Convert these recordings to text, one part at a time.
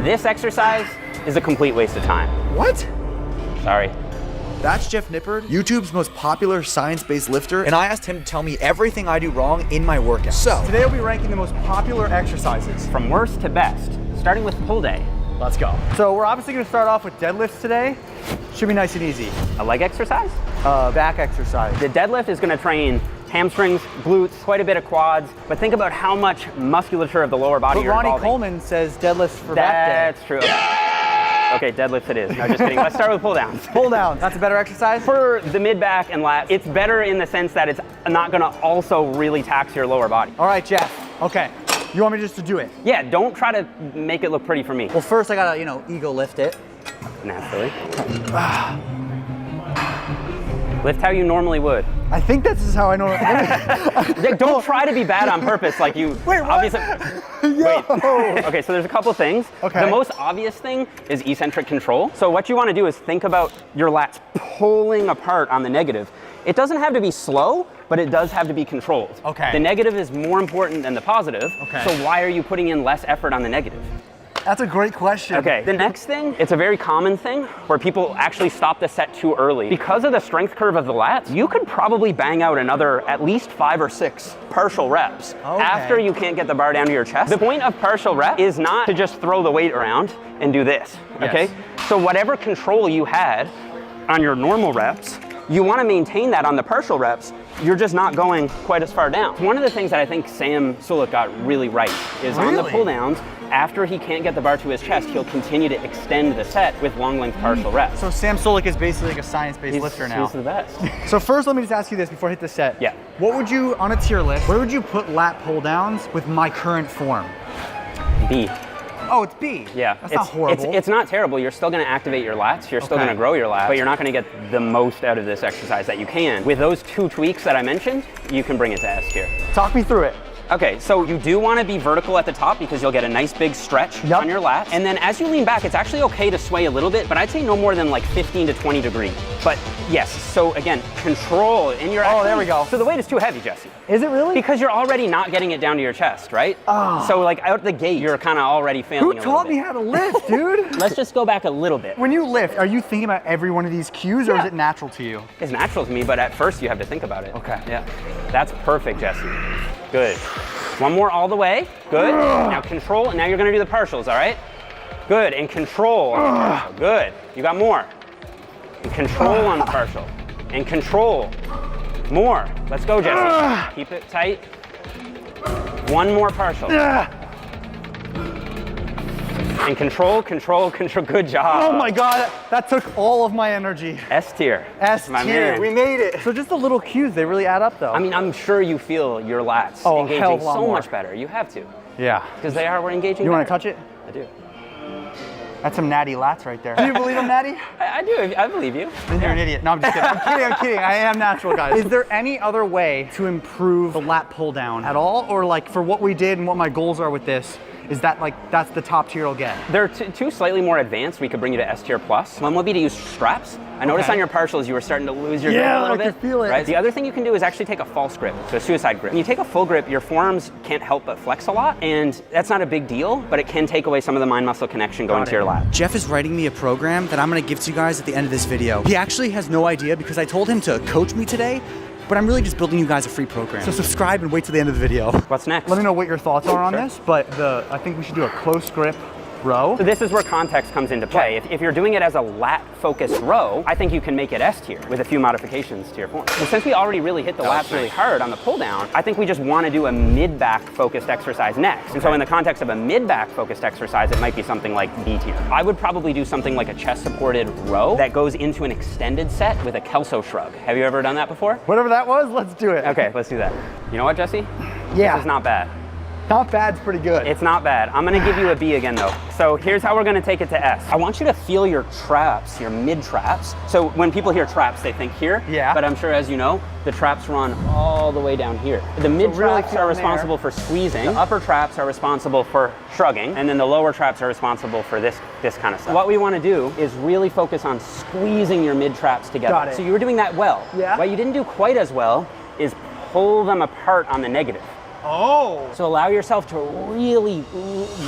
This exercise is a complete waste of time. What? Sorry. That's Jeff Nippard, YouTube's most popular science-based lifter, and I asked him to tell me everything I do wrong in my workout. So, today we'll be ranking the most popular exercises. From worst to best, starting with pull day. Let's go. So we're obviously gonna start off with deadlifts today. Should be nice and easy. A leg exercise? Back exercise. The deadlift is gonna train hamstrings, glutes, quite a bit of quads, but think about how much musculature of the lower body you're involving. Ronnie Coleman says deadlifts for back day. That's true. Okay, deadlift it is. No, just kidding. Let's start with pull downs. Pull downs, that's a better exercise? For the mid back and lat, it's better in the sense that it's not gonna also really tax your lower body. All right, Jeff, okay. You want me just to do it? Yeah, don't try to make it look pretty for me. Well, first I gotta, ego lift it. Naturally. Lift how you normally would. I think this is how I normally Don't try to be bad on purpose like you obviously. Wait. Okay, so there's a couple things. Okay. The most obvious thing is eccentric control. So what you want to do is think about your lats pulling apart on the negative. It doesn't have to be slow, but it does have to be controlled. Okay. The negative is more important than the positive. Okay. So why are you putting in less effort on the negative? That's a great question. Okay, the next thing, it's a very common thing where people actually stop the set too early. Because of the strength curve of the lats, you could probably bang out another at least 5 or 6 partial reps after you can't get the bar down to your chest. The point of partial rep is not to just throw the weight around and do this, okay? So whatever control you had on your normal reps, you want to maintain that on the partial reps. You're just not going quite as far down. One of the things that I think Sam Sulek got really right is on the pull downs, after he can't get the bar to his chest, he'll continue to extend the set with long length partial reps. So Sam Sulek is basically like a science-based lifter now. He's the best. So first, let me just ask you this before I hit the set. Yeah. What would you, on a tier list, where would you put lat pull downs with my current form? B. Oh, it's B. Yeah. That's not horrible. It's not terrible. You're still gonna activate your lats. You're still gonna grow your lats, but you're not gonna get the most out of this exercise that you can. With those 2 tweaks that I mentioned, you can bring it to S tier. Talk me through it. Okay, so you do want to be vertical at the top because you'll get a nice big stretch on your lats. And then as you lean back, it's actually okay to sway a little bit, but I'd say no more than like 15 to 20 degrees. But yes, so again, control in your there we go. So the weight is too heavy, Jesse. Is it really? Because you're already not getting it down to your chest, right? Oh. So like out the gate, you're kind of already failing. Who taught me how to lift, dude? Let's just go back a little bit. When you lift, are you thinking about every one of these cues or is it natural to you? It's natural to me, but at first you have to think about it. Okay. Yeah. That's perfect, Jesse. Good. One more all the way. Good. Now control, and now you're gonna do the partials, all right? Good, and control. Good. You got more. And control on the partial. And control. More. Let's go, Jesse. Keep it tight. One more partial. And control, control, control. Good job. Oh my God, that took all of my energy. S tier. S tier, we made it. So just the little cues, they really add up though. I mean, I'm sure you feel your lats engaging so much better. You have to. Yeah. Because they are engaging. You want to touch it? I do. That's some natty lats right there. Do you believe I'm natty? I do, I believe you. Then you're an idiot. No, I'm just kidding. I'm kidding. I am natural, guys. Is there any other way to improve the lat pull down at all? Or like for what we did and what my goals are with this, is that like, that's the top tier I'll get? There are 2 slightly more advanced. We could bring you to S tier plus. One would be to use straps. I noticed on your partials you were starting to lose your grip a little bit. I can feel it. Right? The other thing you can do is actually take a false grip, so a suicide grip. When you take a full grip, your forearms can't help but flex a lot, and that's not a big deal, but it can take away some of the mind-muscle connection going to your lat. Jeff is writing me a program that I'm gonna give to you guys at the end of this video. He actually has no idea because I told him to coach me today, but I'm really just building you guys a free program. So subscribe and wait till the end of the video. What's next? Let me know what your thoughts are on this, but I think we should do a close grip row. So this is where context comes into play. If you're doing it as a lat-focused row, I think you can make it S tier with a few modifications to your form. And since we already really hit the lats really hard on the pull down, I think we just want to do a mid-back focused exercise next. And so in the context of a mid-back focused exercise, it might be something like B tier. I would probably do something like a chest-supported row that goes into an extended set with a Kelso shrug. Have you ever done that before? Whatever that was, let's do it. Okay, let's do that. You know what, Jesse? Yeah. This is not bad. Not bad's pretty good. It's not bad. I'm gonna give you a B again though. So here's how we're gonna take it to S. I want you to feel your traps, your mid traps. So when people hear traps, they think here. Yeah. But I'm sure as you know, the traps run all the way down here. The mid traps are responsible for squeezing. The upper traps are responsible for shrugging. And then the lower traps are responsible for this kind of stuff. What we wanna do is really focus on squeezing your mid traps together. Got it. So you were doing that well. Yeah. What you didn't do quite as well is pull them apart on the negative. Oh. So allow yourself to really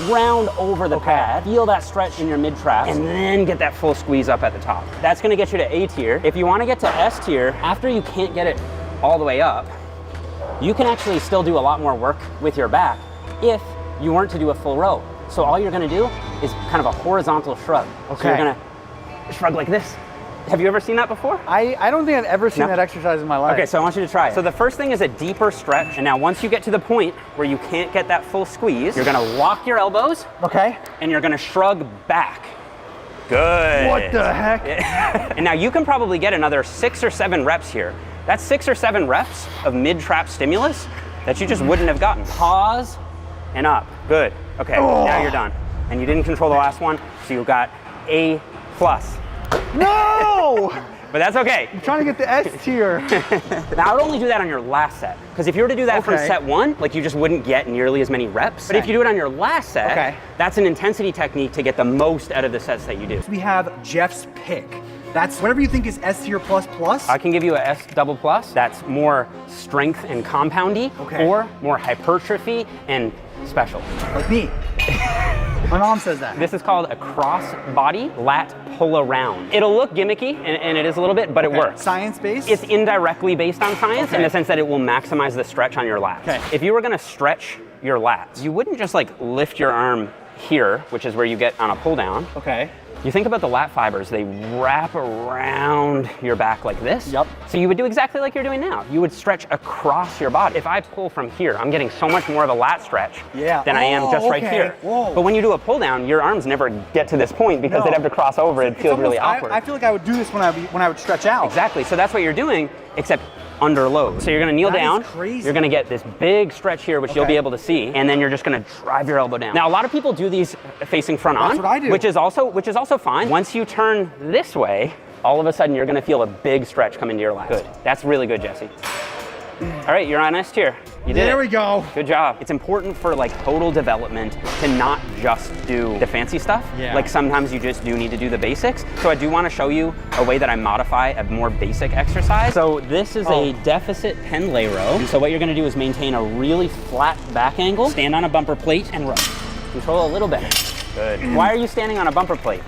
round over the pad, feel that stretch in your mid-traps, and then get that full squeeze up at the top. That's gonna get you to A tier. If you wanna get to S tier, after you can't get it all the way up, you can actually still do a lot more work with your back if you weren't to do a full row. So all you're gonna do is kind of a horizontal shrug. Okay. So you're gonna shrug like this. Have you ever seen that before? I don't think I've ever seen that exercise in my life. Okay, so I want you to try it. So the first thing is a deeper stretch. And now once you get to the point where you can't get that full squeeze, you're gonna lock your elbows. Okay. And you're gonna shrug back. Good. What the heck? And now you can probably get another 6 or 7 reps here. That's 6 or 7 reps of mid-trap stimulus that you just wouldn't have gotten. Pause and up. Good. Okay, now you're done. And you didn't control the last one, so you got A+. No! But that's okay. I'm trying to get the S tier. Now I would only do that on your last set, because if you were to do that from set 1, like you just wouldn't get nearly as many reps. But if you do it on your last set, that's an intensity technique to get the most out of the sets that you do. We have Jeff's pick. That's whatever you think is S tier plus plus. I can give you a S double plus. That's more strength and compoundy, or more hypertrophy and special. Like me. My mom says that. This is called a cross-body lat pull-around. It'll look gimmicky, and it is a little bit, but it works. Science-based? It's indirectly based on science in the sense that it will maximize the stretch on your lats. If you were gonna stretch your lats, you wouldn't just like lift your arm here, which is where you get on a pull-down. You think about the lat fibers, they wrap around your back like this. So you would do exactly like you're doing now. You would stretch across your body. If I pull from here, I'm getting so much more of a lat stretch than I am just right here. But when you do a pull down, your arms never get to this point because they'd have to cross over. It'd feel really awkward. I feel like I would do this when I would stretch out. Exactly, so that's what you're doing, except under load. So you're gonna kneel down, you're gonna get this big stretch here, which you'll be able to see, and then you're just gonna drive your elbow down. Now, a lot of people do these facing front on, That's what I do. which is also fine. Once you turn this way, all of a sudden you're gonna feel a big stretch come into your lats. Good, that's really good, Jesse. All right, you're on S tier. You did it. There we go. Good job. It's important for like total development to not just do the fancy stuff. Like sometimes you just do need to do the basics. So I do want to show you a way that I modify a more basic exercise. So this is a deficit pen lay row. So what you're going to do is maintain a really flat back angle, stand on a bumper plate and row. Control a little bit. Good. Why are you standing on a bumper plate?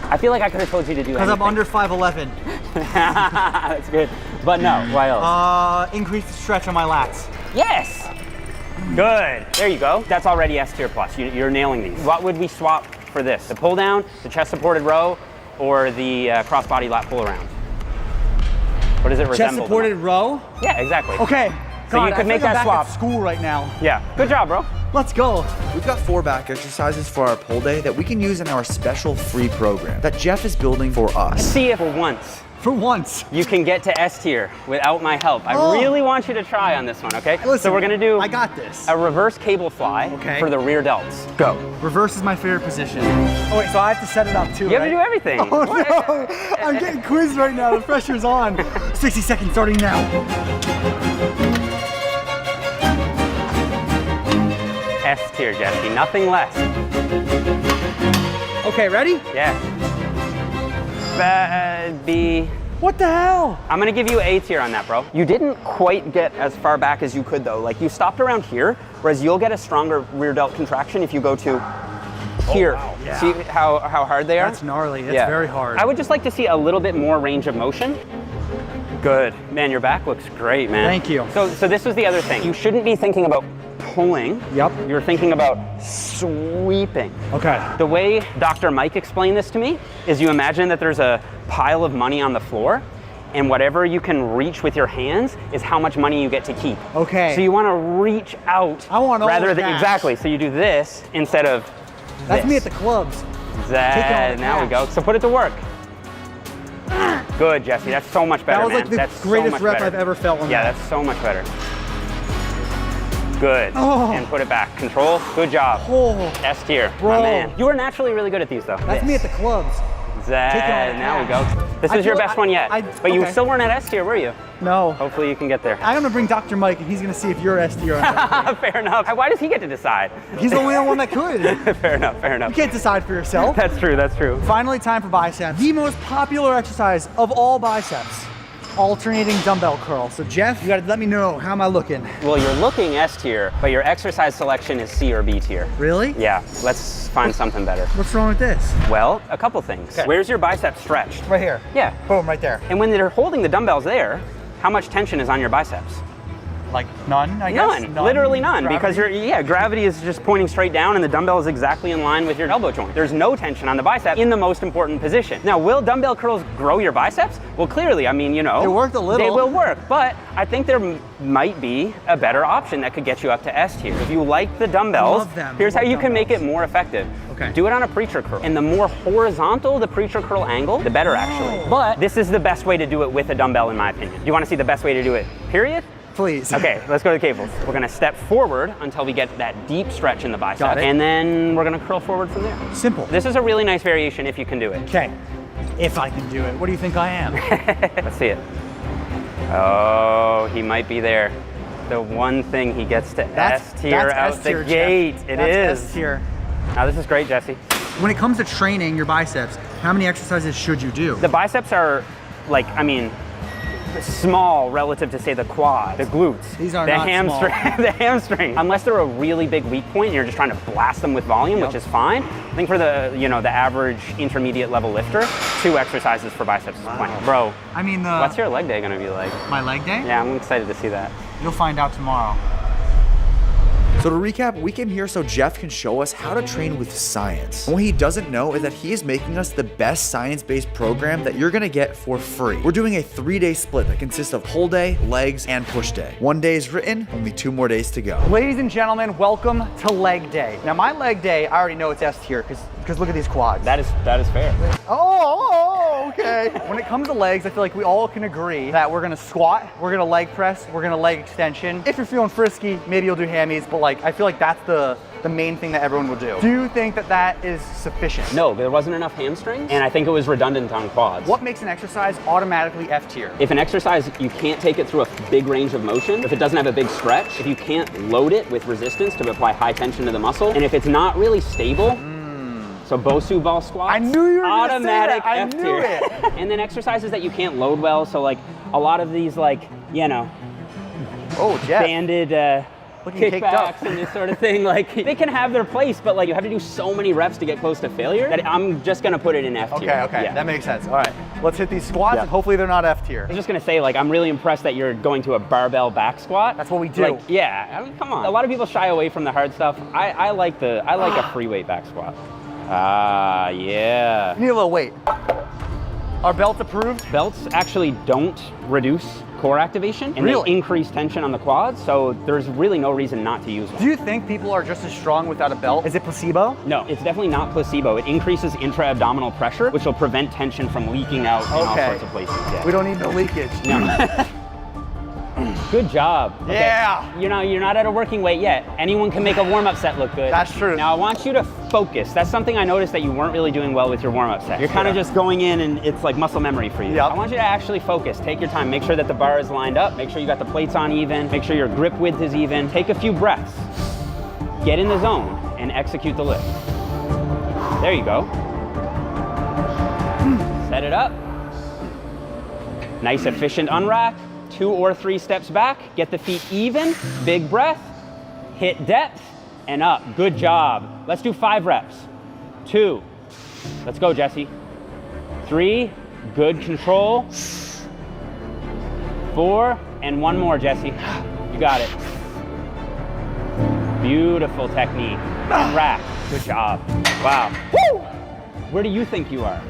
I feel like I could have told you to do anything. Because I'm under 5'11". That's good. But no, why else? Increase the stretch on my lats. Yes! Good. There you go. That's already S tier plus. You're nailing these. What would we swap for this? The pull down, the chest supported row, or the cross-body lat pull around? What does it resemble? Chest supported row? Yeah, exactly. Okay. So you could make that swap. At school right now. Yeah. Good job, bro. Let's go. We've got 4 back exercises for our pull day that we can use in our special free program that Jeff is building for us. See if for once you can get to S tier without my help. I really want you to try on this one, okay? Listen, so we're gonna do I got this. A reverse cable fly for the rear delts. Go. Reverse is my favorite position. Oh wait, so I have to set it up too, You have to do everything. Oh no, I'm getting quizzed right now. The pressure's on. 60 seconds starting now. S tier, Jesse, nothing less. Okay, ready? Yeah. B. What the hell? I'm gonna give you A tier on that, bro. You didn't quite get as far back as you could though. Like you stopped around here, whereas you'll get a stronger rear delt contraction if you go to here. Oh, wow. See how hard they are? That's gnarly, that's very hard. I would just like to see a little bit more range of motion. Good. Man, your back looks great, man. Thank you. So this was the other thing. You shouldn't be thinking about pulling. You're thinking about sweeping. Okay. The way Dr. Mike explained this to me is you imagine that there's a pile of money on the floor, and whatever you can reach with your hands is how much money you get to keep. Okay. So you want to reach out rather than exactly. So you do this instead of That's this. me at the clubs. Now we go. So put it to work. Good, Jesse. That's so much better, That was man. like the That's greatest so much rep better. I've ever felt on that. Yeah, that's so much better. Good. And put it back. Control. Good job. S tier. Bro. My man. You are naturally really good at these, though. That's me at the clubs. Now we go. This is your best one yet. But you still weren't at S tier, were you? No. Hopefully you can get there. I'm gonna bring Dr. Mike and he's gonna see if you're S tier or not. Fair enough. Why does he get to decide? He's the only one that could. Fair enough, fair enough. You can't decide for yourself. That's true, that's true. Finally, time for biceps. The most popular exercise of all biceps. alternating dumbbell curl. So Jeff, you gotta let me know, how am I looking? Well, you're looking S tier, but your exercise selection is C or B tier. Really? Yeah, let's find something better. What's wrong with this? Well, a couple things. Okay. Where's your bicep stretched? Right here. Yeah. Boom, right there. And when they're holding the dumbbells there, how much tension is on your biceps? Like none, I guess? None, literally none, Gravity? because gravity is just pointing straight down and the dumbbell is exactly in line with your elbow joint. There's no tension on the bicep in the most important position. Now, will dumbbell curls grow your biceps? Well, clearly, I mean, you know. It worked a little. They will work, but I think there might be a better option that could get you up to S tier. If you like the dumbbells, Love them. here's how you can make it Dumbbells. more effective. Okay. Do it on a preacher curl. And the more horizontal the preacher curl angle, the better actually. But this is the best way to do it with a dumbbell in my opinion. Do you want to see the best way to do it, period? Please. Okay, let's go to the cables. We're gonna step forward until we get that deep stretch in the bicep. Got it. And then we're gonna curl forward from there. Simple. This is a really nice variation if you can do it. Okay, if I can do it. What do you think I am? Let's see it. Oh, he might be there. The one thing he gets to S tier out S tier, the gate. Jeff. It That's is. S tier. Now this is great, Jesse. When it comes to training your biceps, how many exercises should you do? The biceps are like, I mean, small relative to say the quad, the glutes, These are the not hamstring, small. the hamstring. Unless they're a really big weak point and you're just trying to blast them with volume, which is fine. I think for the, the average intermediate level lifter, 2 exercises for biceps is plenty. Bro, I mean, what's your leg day gonna be like? my leg day? Yeah, I'm excited to see that. You'll find out tomorrow. So to recap, we came here so Jeff can show us how to train with science. And what he doesn't know is that he is making us the best science-based program that you're gonna get for free. We're doing a 3-day split that consists of pull day, legs, and push day. 1 day is written, only 2 more days to go. Ladies and gentlemen, welcome to leg day. Now my leg day, I already know it's S tier because look at these quads. That is fair. Oh, okay. When it comes to legs, I feel like we all can agree that we're gonna squat, we're gonna leg press, we're gonna leg extension. If you're feeling frisky, maybe you'll do hammies, but like I feel like that's the main thing that everyone will do. Do you think that that is sufficient? No, there wasn't enough hamstrings, and I think it was redundant on quads. What makes an exercise automatically F tier? If an exercise, you can't take it through a big range of motion, if it doesn't have a big stretch, if you can't load it with resistance to apply high tension to the muscle, and if it's not really stable, so Bosu ball squats, I knew you were gonna say automatic that. I F knew tier. it. And then exercises that you can't load well, so like a lot of these Oh, Jeff. banded Looking caked up. kickbacks and this sort of thing, like they can have their place, but like you have to do so many reps to get close to failure that I'm just gonna put it in F tier. Okay, Yeah. that makes sense. All right, let's hit these squats Yeah. and hopefully they're not F tier. I was just gonna say, like, I'm really impressed that you're going to a barbell back squat. That's what we do. Like, yeah, I mean, come on. A lot of people shy away from the hard stuff. I like a free weight back squat. Ah, yeah. We need a little weight. Are belts approved? Belts actually don't reduce core activation, and Really? they increase tension on the quads, so there's really no reason not to use one. Do you think people are just as strong without a belt? Is it placebo? No, it's definitely not placebo. It increases intra-abdominal pressure, which will prevent tension from leaking out in all Okay. sorts of places. Yeah. We don't need no leakage. No. Good job. Okay. Yeah. You're not at a working weight yet. Anyone can make a warm-up set look good. That's true. Now I want you to focus. That's something I noticed that you weren't really doing well with your warm-up set. You're kind of just going in and it's like muscle memory for you. Yep. I want you to actually focus. Take your time. Make sure that the bar is lined up. Make sure you got the plates on even. Make sure your grip width is even. Take a few breaths. Get in the zone and execute the lift. There you go. Set it up. Nice efficient unrack. 2 or 3 steps back, get the feet even, big breath, hit depth, and up. Good job. Let's do 5 reps. 2, let's go, Jesse. 3, good control. 4, and 1 more, Jesse. You got it. Beautiful technique. And rack, good job. Wow. Woo! Where do you think you are?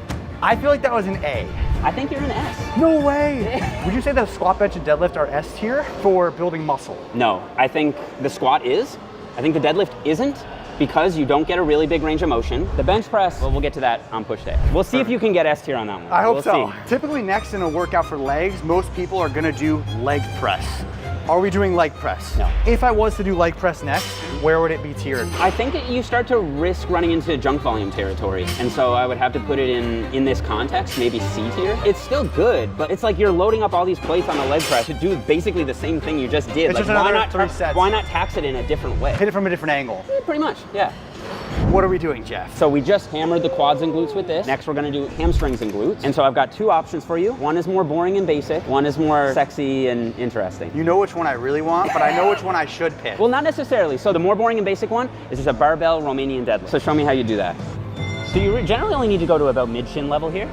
I feel like that was an A. I think you're an S. No way. Would you say that squat, bench, and deadlift are S tier for building muscle? No, I think the squat is. I think the deadlift isn't because you don't get a really big range of motion. The bench press, well, we'll get to that on push day. We'll see if you can get S tier on that one. I hope We'll so. see. Typically next in a workout for legs, most people are gonna do leg press. Are we doing leg press? No. If I was to do leg press next, where would it be tiered? I think that you start to risk running into junk volume territory. And so I would have to put it in this context, maybe C tier. It's still good, but it's like you're loading up all these plates on the leg press to do basically the same thing you just did. It's like, just another 3 sets. Why not tax it in a different way? Hit it from a different angle. Pretty much, yeah. What are we doing, Jeff? So we just hammered the quads and glutes with this. Next, we're gonna do hamstrings and glutes. And so I've got two options for you. One is more boring and basic. One is more sexy and interesting. You know which one I really want, but I know which one I should pick. Well, not necessarily. So the more boring and basic one is just a barbell Romanian deadlift. So show me how you do that. So you generally only need to go to about mid-shin level here.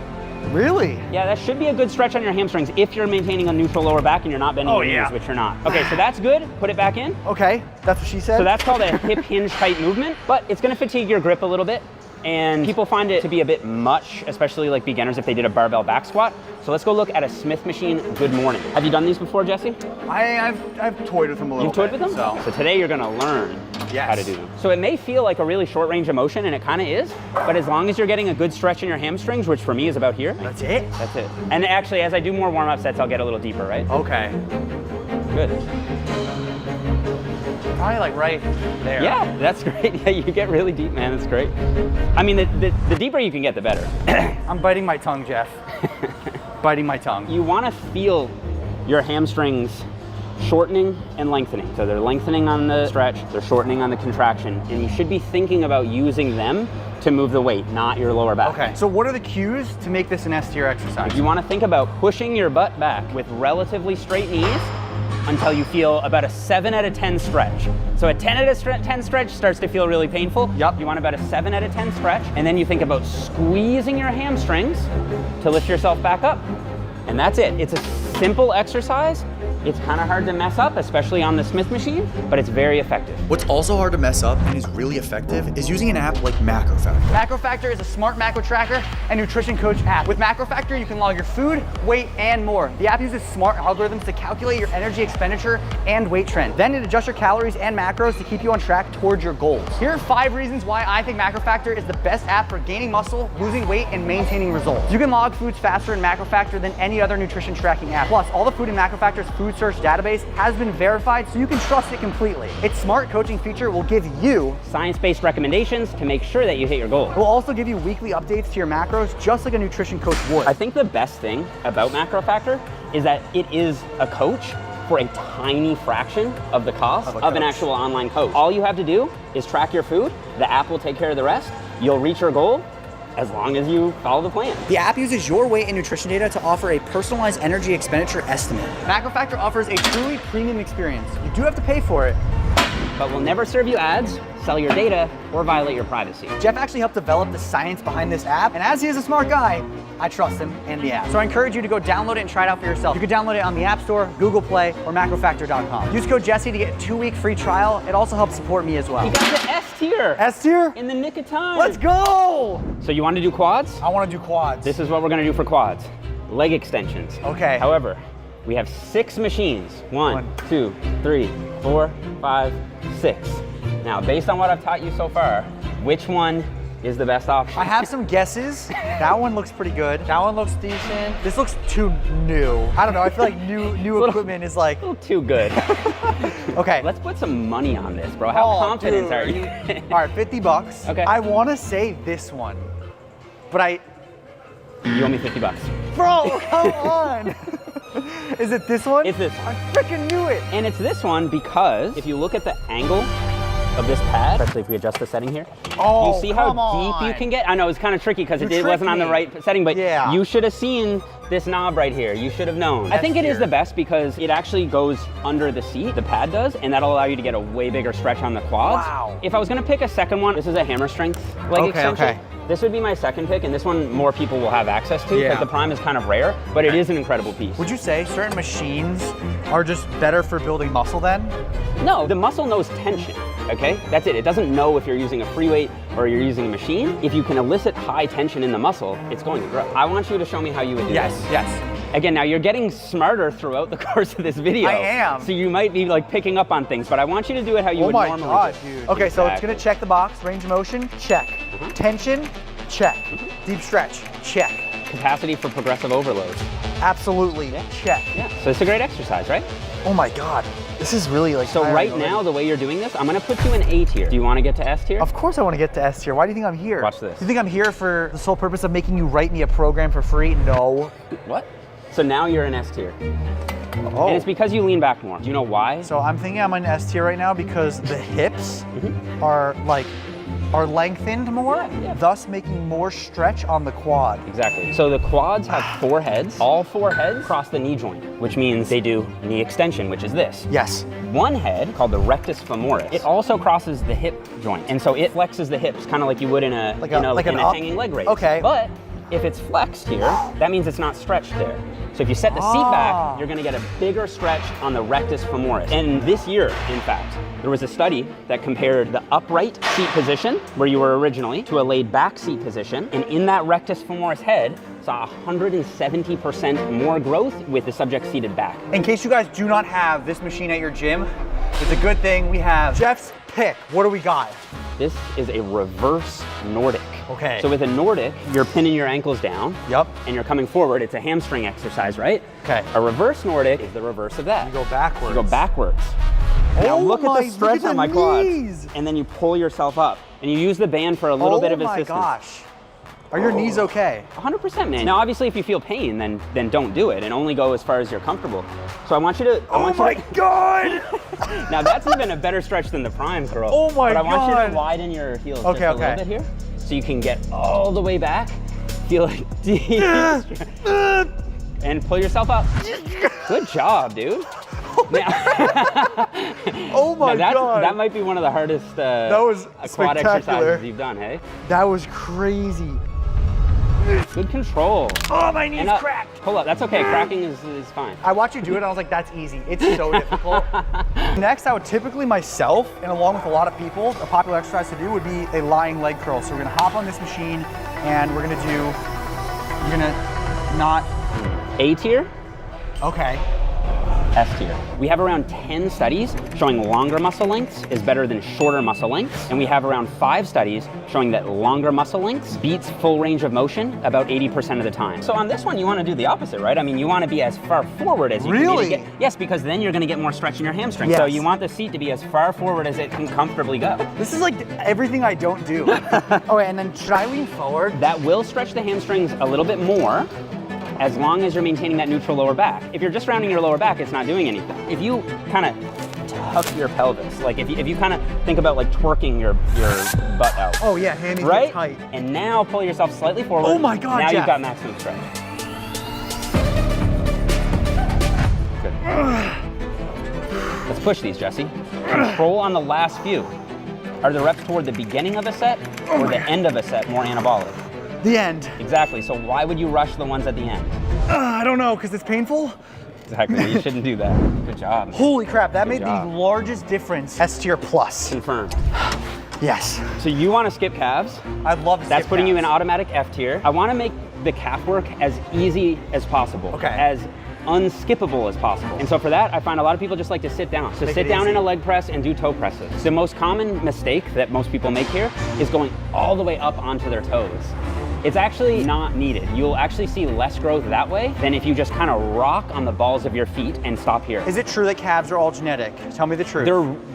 Really? Yeah, that should be a good stretch on your hamstrings if you're maintaining a neutral lower back and you're not bending your knees, which you're not. Okay, so that's good. Put it back in. Okay, that's what she said. So that's called a hip hinge type movement, but it's gonna fatigue your grip a little bit. And people find it to be a bit much, especially like beginners if they did a barbell back squat. So let's go look at a Smith machine good morning. Have you done these before, Jesse? I've toyed with them a little bit. You've toyed with them? So today you're gonna learn how to do them. So it may feel like a really short range of motion, and it kind of is, but as long as you're getting a good stretch in your hamstrings, which for me is about here. That's it? That's it. And actually, as I do more warm-up sets, I'll get a little deeper, right? Okay. Good. Probably like right there. Yeah, that's great. Yeah, you get really deep, man. That's great. I mean, the deeper you can get, the better. I'm biting my tongue, Jeff. Biting my tongue. You want to feel your hamstrings shortening and lengthening. So they're lengthening on the stretch, they're shortening on the contraction, and you should be thinking about using them to move the weight, not your lower back. Okay, so what are the cues to make this an S tier exercise? You want to think about pushing your butt back with relatively straight knees until you feel about a 7 out of 10 stretch. So a 10 out of 10 stretch starts to feel really painful. Yep. You want about a 7 out of 10 stretch, and then you think about squeezing your hamstrings to lift yourself back up. And that's it. It's a simple exercise. It's kind of hard to mess up, especially on the Smith machine, but it's very effective. What's also hard to mess up and is really effective is using an app like MacroFactor. MacroFactor is a smart macro tracker and nutrition coach app. With MacroFactor, you can log your food, weight, and more. The app uses smart algorithms to calculate your energy expenditure and weight trend. Then it adjusts your calories and macros to keep you on track towards your goals. Here are 5 reasons why I think MacroFactor is the best app for gaining muscle, losing weight, and maintaining results. You can log foods faster in MacroFactor than any other nutrition tracking app. Plus, all the food in MacroFactor's food search database has been verified, so you can trust it completely. Its smart coaching feature will give you science-based recommendations to make sure that you hit your goal. It will also give you weekly updates to your macros, just like a nutrition coach would. I think the best thing about MacroFactor is that it is a coach for a tiny fraction of the cost of an actual online coach. All you have to do is track your food. The app will take care of the rest. You'll reach your goal as long as you follow the plan. The app uses your weight and nutrition data to offer a personalized energy expenditure estimate. MacroFactor offers a truly premium experience. You do have to pay for it, but will never serve you ads, sell your data, or violate your privacy. Jeff actually helped develop the science behind this app, and as he is a smart guy, I trust him and the app. So I encourage you to go download it and try it out for yourself. You can download it on the App Store, Google Play, or macrofactor.com. Use code Jesse to get a 2-week free trial. It also helps support me as well. You got the S tier. S tier? In the nick of time. Let's go! So you want to do quads? I want to do quads. This is what we're going to do for quads. Leg extensions. Okay. However, we have 6 machines. 1, 2, 3, 4, 5, 6. Now, based on what I've taught you so far, which one is the best option? I have some guesses. That one looks pretty good. That one looks decent. This looks too new. I don't know, I feel like new equipment is like... A little too good. Okay. Let's put some money on this, bro. How confident are you? All right, $50. Okay. I want to say this one, but You owe me $50. Bro, come on. Is it this one? It's this one. I freaking knew it. And it's this one because if you look at the angle of this pad, especially if we adjust the setting here, you see how deep you can get? I know it's kind of tricky because it wasn't on the right setting, but you should have seen this knob right here. You should have known. I think it is the best because it actually goes under the seat, the pad does, and that'll allow you to get a way bigger stretch on the quads. Wow. If I was gonna pick a second one, this is a hammer strength leg extension. Okay. This would be my second pick, and this one more people will have access to because the Prime is kind of rare, but it is an incredible piece. Would you say certain machines are just better for building muscle then? No, the muscle knows tension, okay? That's it. It doesn't know if you're using a free weight or you're using a machine. If you can elicit high tension in the muscle, it's going to grow. I want you to show me how you would do this. Yes. Again, now you're getting smarter throughout the course of this video. I am. So you might be like picking up on things, but I want you to do it how you would normally do. Oh my God, dude. Okay, so it's gonna check the box. Range of motion, check. Tension, check. Deep stretch, check. Capacity for progressive overload. Absolutely, check. Yeah, so it's a great exercise, right? Oh my God, this is really like So right now, the way you're doing this, I'm gonna put you in A tier. Do you wanna get to S tier? Of course I wanna get to S tier. Why do you think I'm here? Watch this. Do you think I'm here for the sole purpose of making you write me a program for free? No. What? So now you're in S tier. Oh. And it's because you lean back more. Do you know why? So I'm thinking I'm in S tier right now because the hips are like are lengthened more, thus making more stretch on the quad. Exactly. So the quads have 4 heads. All 4 heads cross the knee joint, which means they do knee extension, which is this. Yes. One head, called the rectus femoris, it also crosses the hip joint. And so it flexes the hips, kind of like you would in a, in a hanging leg raise. Okay. But if it's flexed here, that means it's not stretched there. So if you set the seat back, you're gonna get a bigger stretch on the rectus femoris. And this year, in fact, there was a study that compared the upright seat position, where you were originally, to a laid back seat position. And in that rectus femoris head, saw 170% more growth with the subject seated back. In case you guys do not have this machine at your gym, it's a good thing we have Jeff's pick. What do we got? This is a reverse Nordic. Okay. So with a Nordic, you're pinning your ankles down. Yep. And you're coming forward. It's a hamstring exercise, right? Okay. A reverse Nordic is the reverse of that. You go backwards. You go backwards. Now look at the stretch on my quads. Knees. And then you pull yourself up. And you use the band for a little bit of assistance. Oh my gosh. Are your knees okay? 100%, man. Now, obviously, if you feel pain, then don't do it, and only go as far as you're comfortable. So I want you to. Oh my God! Now that's even a better stretch than the prime curl. Oh my God! But I want you to widen your heels just a little bit here, so you can get all the way back. Feel like deep, and pull yourself up. Good job, dude. Oh my God! That might be one of the hardest quad exercises you've done, hey? That was crazy. Good control. Oh, my knee's cracked. Pull up. That's okay. Cracking is fine. I watched you do it and I was like, that's easy. It's so difficult. Next, I would typically myself, and along with a lot of people, a popular exercise to do would be a lying leg curl. So we're gonna hop on this machine and we're gonna not. A tier? Okay. S tier. We have around 10 studies showing longer muscle lengths is better than shorter muscle lengths. And we have around 5 studies showing that longer muscle lengths beats full range of motion about 80% of the time. So on this one, you want to do the opposite, right? I mean, you want to be as far forward as you can get. Yes, because then you're going to get more stretch in your hamstring. Yes. So you want the seat to be as far forward as it can comfortably go. This is like everything I don't do. Oh, and then should I lean forward? That will stretch the hamstrings a little bit more, as long as you're maintaining that neutral lower back. If you're just rounding your lower back, it's not doing anything. If you kind of tuck your pelvis, like if you kind of think about like twerking your butt out. Oh yeah, hammies right? Get tight. And now pull yourself slightly forward. Oh my God, Now Jeff. You've got maximum stretch. Good. Let's push these, Jesse. Control on the last few. Are the reps toward the beginning of a set or the end of a set more anabolic? The end. Exactly, so why would you rush the ones at the end? I don't know, because it's painful? Exactly, you shouldn't do that. Good job. Holy crap, that made the largest difference. S tier plus. Confirmed. Yes. So you want to skip calves? I'd love to skip That's putting calves. you in automatic F tier. I want to make the calf work as easy as possible. Okay. As unskippable as possible. And so for that, I find a lot of people just like to sit down. So sit down in a leg press and do toe presses. The most common mistake that most people make here is going all the way up onto their toes. It's actually not needed. You'll actually see less growth that way than if you just kind of rock on the balls of your feet and stop here. Is it true that calves are all genetic? Tell me the truth.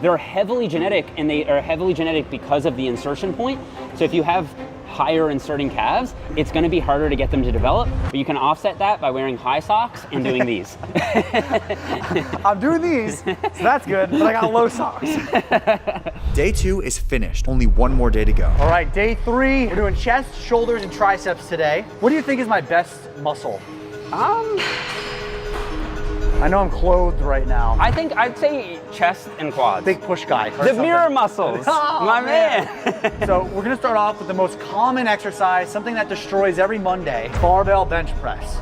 They're heavily genetic, and they are heavily genetic because of the insertion point. So if you have higher inserting calves, it's going to be harder to get them to develop, but you can offset that by wearing high socks and doing these. I'm doing these, so that's good, but I got low socks. Day 2 is finished. Only one more day to go. All right, day 3, we're doing chest, shoulders, and triceps today. What do you think is my best muscle? I know I'm clothed right now. I'd say chest and quads. Big push guy. The mirror muscles, oh, my man. So we're gonna start off with the most common exercise, something that destroys every Monday, barbell bench press.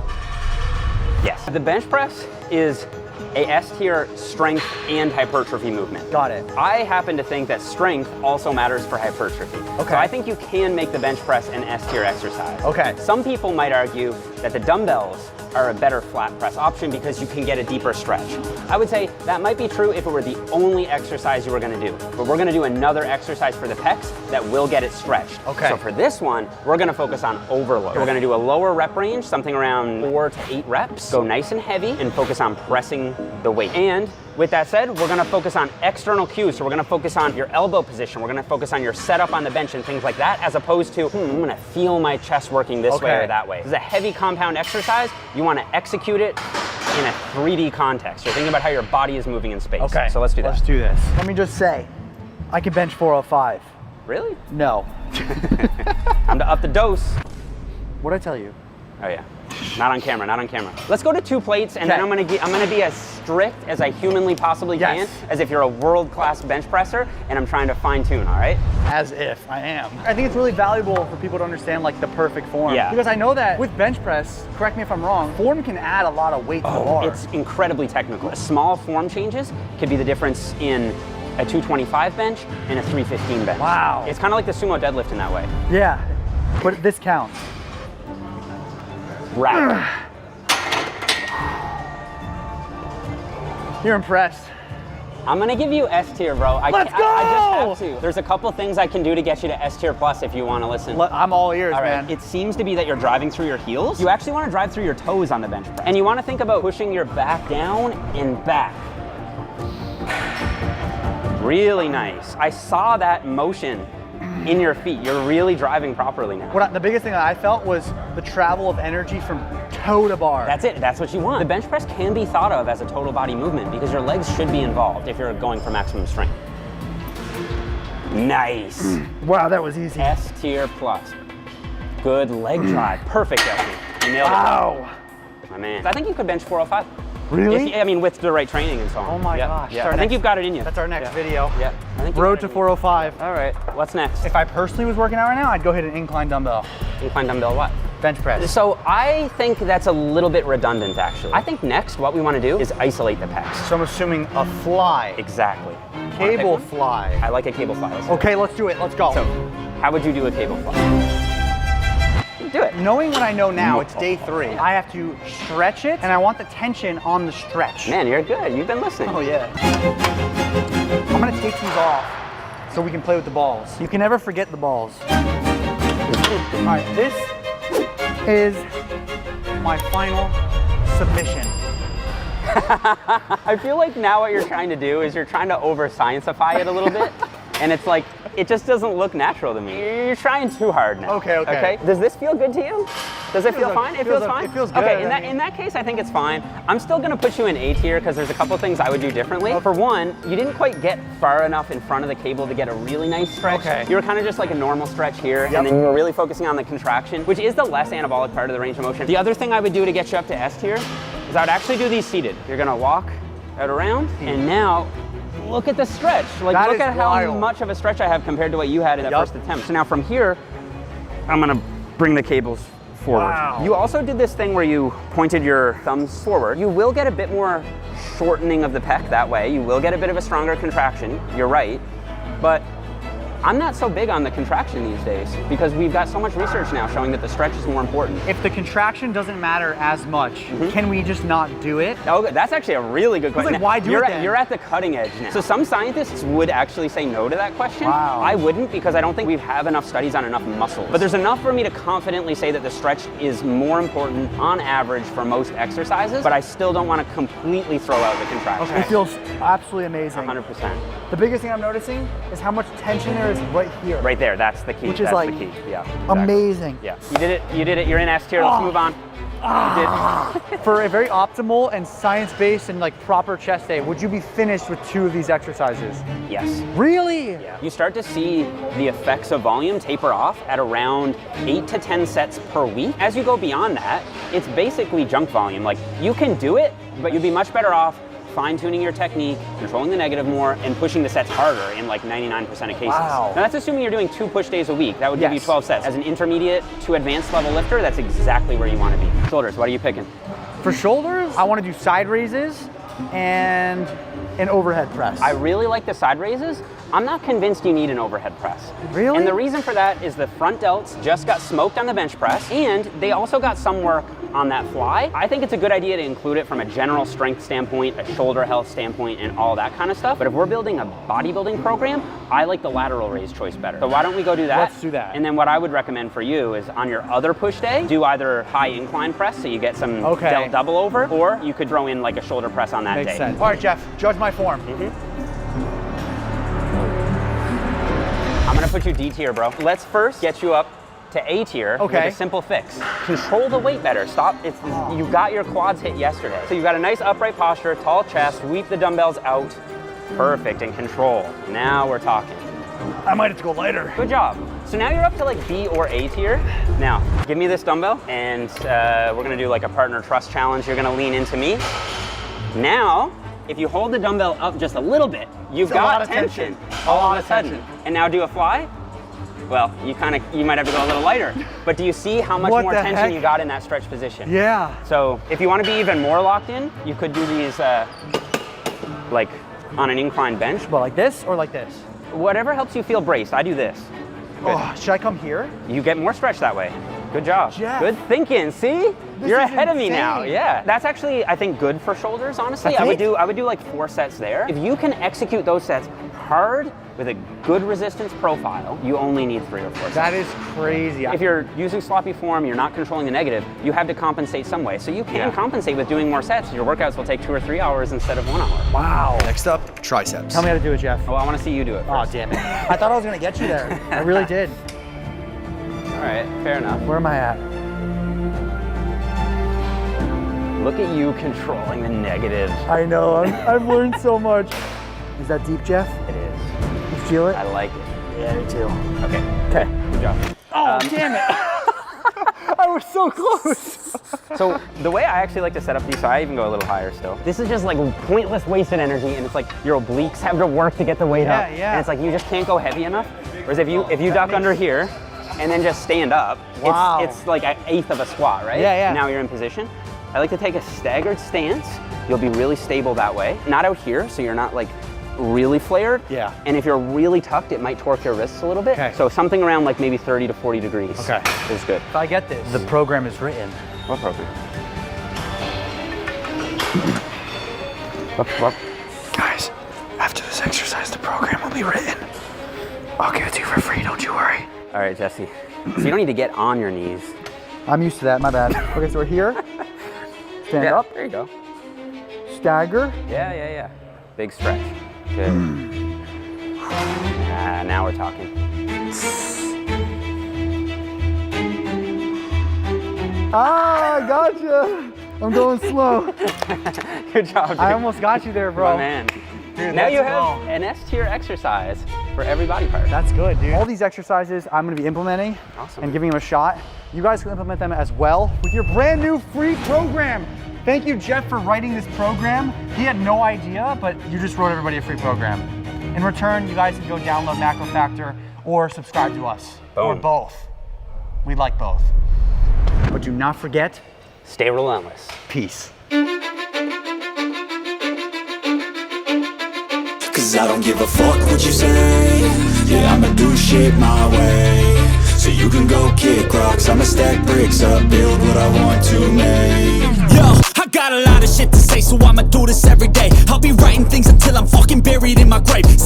Yes. The bench press is a S tier strength and hypertrophy movement. Got it. I happen to think that strength also matters for hypertrophy. Okay. So I think you can make the bench press an S tier exercise. Okay. Some people might argue that the dumbbells are a better flat press option because you can get a deeper stretch. I would say that might be true if it were the only exercise you were gonna do, but we're gonna do another exercise for the pecs that will get it stretched. Okay. So for this one, we're gonna focus on overload. We're gonna do a lower rep range, something around 4 to 8 reps, go nice and heavy and focus on pressing the weight. And with that said, we're gonna focus on external cues. So we're gonna focus on your elbow position. We're gonna focus on your setup on the bench and things like that, as opposed to, I'm gonna feel my chest working this way or that way. This is a heavy compound exercise. You wanna execute it in a 3D context. You're thinking about how your body is moving in space. Okay. So let's do that. Let's do this. Let me just say, I can bench 405. Really? No. Time to up the dose. What'd I tell you? Oh yeah. Not on camera, not on camera. Let's go to 2 plates, and then I'm gonna be as strict as I humanly possibly can, as if you're a world-class bench presser, and I'm trying to fine-tune, all right? As if I am. I think it's really valuable for people to understand like the perfect form. Yeah. Because I know that with bench press, correct me if I'm wrong, form can add a lot of weight to the bar. It's incredibly technical. Small form changes could be the difference in a 225 bench and a 315 bench. Wow. It's kind of like the sumo deadlift in that way. Yeah, but this counts. Rapid. You're impressed. I'm gonna give you S tier, bro. Let's go! I just have to. There's a couple things I can do to get you to S tier plus if you want to listen. I'm all ears, All right. man. It seems to be that you're driving through your heels. You actually want to drive through your toes on the bench press. And you want to think about pushing your back down and back. Really nice. I saw that motion in your feet. You're really driving properly now. The biggest thing that I felt was the travel of energy from toe to bar. That's it. That's what you want. The bench press can be thought of as a total body movement because your legs should be involved if you're going for maximum strength. Nice. Wow, that was easy. S tier plus. Good leg drive. Perfect, Elsie. You nailed it. Wow. My man. I think you could bench 405. Really? I mean, with the right training and so on. Oh my gosh. Yeah. I think you've got it in you. That's our next video. Yeah. I think you Road got to it in you. 405. All right. What's next? If I personally was working out right now, I'd go hit an incline dumbbell. Incline dumbbell what? Bench press. So I think that's a little bit redundant, actually. I think next what we want to do is isolate the pecs. So I'm assuming a fly. Exactly. Cable fly. I like a cable fly. Okay, let's do it. Let's go. So, how would you do a cable fly? Do it. Knowing what I know now, it's day 3. I have to stretch it, and I want the tension on the stretch. Man, you're good. You've been listening. Oh yeah. I'm gonna take these off so we can play with the balls. You can never forget the balls. All right, this is my final submission. I feel like now what you're trying to do is you're trying to over-scientify it a little bit. And it's like, it just doesn't look natural to me. You're trying too hard now. Okay. Does this feel good to you? Does it feel fine? It feels fine? It feels good. Okay, in that case, I think it's fine. I'm still gonna put you in A tier because there's a couple things I would do differently. For one, you didn't quite get far enough in front of the cable to get a really nice stretch. Okay. You were kind of just like a normal stretch here, and then you were really focusing on the contraction, which is the less anabolic part of the range of motion. The other thing I would do to get you up to S tier is I would actually do these seated. You're gonna walk out around, and now, look at the stretch. Like, look at how much of a stretch I have compared to what you had in that first attempt. So now from here, I'm gonna bring the cables forward. Wow. You also did this thing where you pointed your thumbs forward. You will get a bit more shortening of the pec that way. You will get a bit of a stronger contraction, you're right. But I'm not so big on the contraction these days because we've got so much research now showing that the stretch is more important. If the contraction doesn't matter as much, can we just not do it? Oh, that's actually a really good question. Like, why do it then? You're at the cutting edge now. So some scientists would actually say no to that question. Wow. I wouldn't because I don't think we have enough studies on enough muscles. But there's enough for me to confidently say that the stretch is more important on average for most exercises, but I still don't want to completely throw out the contraction. It feels absolutely amazing. 100%. The biggest thing I'm noticing is how much tension there is right here. Right there, that's the key. Which is that's like the key. Yeah, exactly. amazing. Yeah, you did it, you're in S tier, let's move on. You did. For a very optimal and science-based and like proper chest day, would you be finished with 2 of these exercises? Yes. Really? Yeah. You start to see the effects of volume taper off at around 8 to 10 sets per week. As you go beyond that, it's basically junk volume. Like, you can do it, but you'd be much better off fine-tuning your technique, controlling the negative more, and pushing the sets harder in like 99% of cases. Wow. Now that's assuming you're doing 2 push days a week. That would give you 12 sets. As an intermediate to advanced level lifter, that's exactly where you want to be. Shoulders, what are you picking? For shoulders, I want to do side raises and an overhead press. I really like the side raises. I'm not convinced you need an overhead press. Really? And the reason for that is the front delts just got smoked on the bench press, and they also got some work on that fly. I think it's a good idea to include it from a general strength standpoint, a shoulder health standpoint, and all that kind of stuff. But if we're building a bodybuilding program, I like the lateral raise choice better. So why don't we go do that? Let's do that. And then what I would recommend for you is on your other push day, do either high incline press so you get some delt double over, or you could throw in like a shoulder press on that day. Makes sense. All right, Jeff, judge my form. I'm gonna put you D tier, bro. Let's first get you up to A tier with a simple fix. Control the weight better. Stop. You got your quads hit yesterday. So you've got a nice upright posture, tall chest, sweep the dumbbells out. Perfect, and control. Now we're talking. I might have to go lighter. Good job. So now you're up to like B or A tier. Now, give me this dumbbell and we're gonna do like a partner trust challenge. You're gonna lean into me. Now, if you hold the dumbbell up just a little bit, you've got tension. All of a sudden. And now do a fly. Well, you might have to go a little lighter. But do you see how much more tension you got in that stretch position? Yeah. So if you want to be even more locked in, you could do these like on an incline bench. Well, like this or like this? Whatever helps you feel braced. I do this. Oh, should I come here? You get more stretch that way. Good job. Jeff. Good thinking. See? You're ahead of me now. insane. Yeah. That's actually, I think, good for shoulders, honestly. That's I would do like 4 sets there. If you can execute those sets hard with a good resistance profile, you only need 3 or 4 sets. That is crazy. If you're using sloppy form, you're not controlling the negative, you have to compensate some way. So you can compensate with doing more sets. Your workouts will take 2 or 3 hours instead of 1 hour. Wow. Next up, triceps. Tell me how to do it, Jeff. Oh, I want to see you do it Oh, first. damn it. I thought I was gonna get you there. I really did. All right, fair enough. Where am I at? Look at you controlling the negative. I know, I've learned so much. Is that deep, Jeff? It is. You feel it? I like it. Yeah, me too. Okay. Okay. Good job. Oh, damn it. I was so close. So the way I actually like to set up these, so I even go a little higher still. This is just like pointless wasted energy, and it's like your obliques have to work to get the weight up. Yeah. And it's like you just can't go heavy enough. Whereas if you duck under here and then just stand up, Wow. it's like an eighth of a squat, right? Yeah. Now you're in position. I like to take a staggered stance. You'll be really stable that way. Not out here, so you're not like really flared. Yeah. And if you're really tucked, it might torque your wrists a little bit. Okay. So something around like maybe 30 to 40 degrees Okay. is good. If I get this, the program is written. What program? What? Guys, after this exercise, the program will be written. I'll give it to you for free, don't you worry. All right, Jesse. So you don't need to get on your knees. I'm used to that, my bad. Okay, so we're here. Stand up, There you go. stagger. Yeah. Big stretch. Good. Now we're talking. Ah, gotcha. I'm going slow. Good job, dude. I almost got you there, bro. My man. Dude, Now let's you have go. an S-tier exercise for every body part. That's good, dude. All these exercises I'm gonna be implementing Awesome. and giving them a shot. You guys can implement them as well with your brand new free program. Thank you, Jeff, for writing this program. He had no idea, but you just wrote everybody a free program. In return, you guys can go download Macro Factor or subscribe to us, or Boom. both. We like both. But do not forget, Stay relentless. peace. Cause I don't give a fuck what you say. Yeah, I'ma do shit my way. So you can go kick rocks, I'ma stack bricks up, build what I want to make. Yo, I got a lot of shit to say, so I'ma do this every day. I'll be writing things until I'm fucking buried in my grave.